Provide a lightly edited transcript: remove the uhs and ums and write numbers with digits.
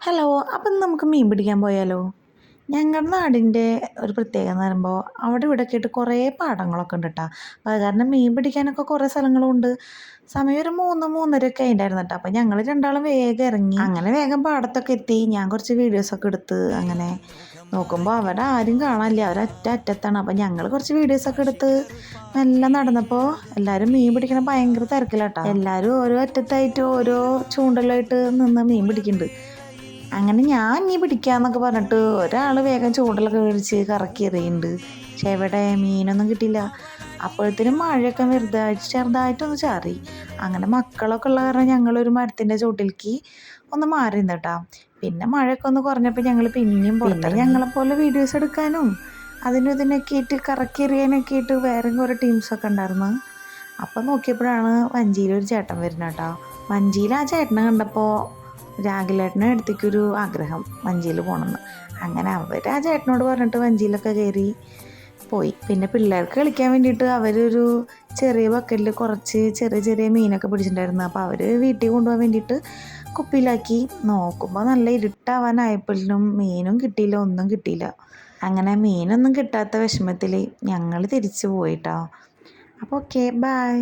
Hello, അപ്പം നമുക്ക് മീൻ പിടിക്കാൻ പോയാലോ? ഞങ്ങളുടെ നാടിൻ്റെ ഒരു പ്രത്യേകത എന്ന് പറയുമ്പോൾ അവിടെ ഇവിടെയൊക്കെ ആയിട്ട് കുറേ പാടങ്ങളൊക്കെ ഉണ്ട് കേട്ടോ. അപ്പോൾ അത് കാരണം മീൻ പിടിക്കാനൊക്കെ കുറേ സ്ഥലങ്ങളുണ്ട്. സമയം ഒരു 3-3:30 ആയിട്ടുണ്ടായിരുന്നു കേട്ടോ. അപ്പോൾ ഞങ്ങൾ രണ്ടാളും വേഗം ഇറങ്ങി. അങ്ങനെ വേഗം പാടത്തൊക്കെ എത്തി. ഞാൻ കുറച്ച് വീഡിയോസൊക്കെ എടുത്ത് അങ്ങനെ നോക്കുമ്പോൾ അവിടെ ആരും കാണാനില്ല, അറ്റത്താണ്. അപ്പോൾ ഞങ്ങൾ കുറച്ച് വീഡിയോസൊക്കെ എടുത്ത് മെല്ലെ നടന്നപ്പോൾ എല്ലാവരും മീൻ പിടിക്കണം ഭയങ്കര തിരക്കിലാട്ടോ. എല്ലാവരും ഓരോ അറ്റത്തായിട്ട് ഓരോ ചൂണ്ടലായിട്ട് നിന്ന് മീൻ പിടിക്കുന്നുണ്ട്. അങ്ങനെ ഞാൻ ഇനി പിടിക്കാന്നൊക്കെ പറഞ്ഞിട്ട് ഒരാൾ വേഗം ചൂണ്ടലൊക്കെ മേടിച്ച് കറക്കി എറിയുന്നുണ്ട്. പക്ഷെ എവിടെ മീനൊന്നും കിട്ടിയില്ല. അപ്പോഴത്തേനും മഴയൊക്കെ ചെറുതായിട്ടൊന്ന് ചാറി. അങ്ങനെ മക്കളൊക്കെ ഉള്ള കാരണം ഞങ്ങളൊരു മരത്തിൻ്റെ ചോട്ടിലേക്ക് ഒന്ന് മാറി നിന്നിട്ടാ. പിന്നെ മഴയൊക്കെ ഒന്ന് കുറഞ്ഞപ്പോൾ ഞങ്ങൾ പിന്നെയും പുറത്തിറങ്ങി. ഞങ്ങളെപ്പോലെ വീഡിയോസ് എടുക്കാനും അതിനും ഇതിനൊക്കെ ആയിട്ട് കറക്കി എറിയാനൊക്കെ ആയിട്ട് വേറെ കുറേ ടീംസൊക്കെ ഉണ്ടായിരുന്നു. അപ്പം നോക്കിയപ്പോഴാണ് വഞ്ചിയിലൊരു ചേട്ടൻ വരുന്നത് കേട്ടോ. വഞ്ചിയിൽ ആ ചേട്ടനെ കണ്ടപ്പോൾ രാഗിലേട്ടൻ്റെ അടുത്തേക്കൊരു ആഗ്രഹം വഞ്ചിയിൽ പോകണമെന്ന്. അങ്ങനെ അവർ ആ ചേട്ടനോട് പറഞ്ഞിട്ട് വഞ്ചിയിലൊക്കെ കയറി പോയി. പിന്നെ പിള്ളേർക്ക് കളിക്കാൻ വേണ്ടിയിട്ട് അവരൊരു ചെറിയ ബക്കറ്റിൽ കുറച്ച് ചെറിയ ചെറിയ മീനൊക്കെ പിടിച്ചിട്ടുണ്ടായിരുന്നു. അപ്പോൾ അവർ വീട്ടിൽ കൊണ്ടുപോകാൻ വേണ്ടിയിട്ട് കുപ്പിയിലാക്കി. നോക്കുമ്പോൾ നല്ല ഇരുട്ടാവാനായപ്പോഴും മീനും കിട്ടിയില്ല, ഒന്നും കിട്ടിയില്ല. അങ്ങനെ മീനൊന്നും കിട്ടാത്ത വിഷമത്തിൽ ഞങ്ങൾ തിരിച്ചു പോയിട്ടോ. അപ്പോൾ ഓക്കെ, ബൈ.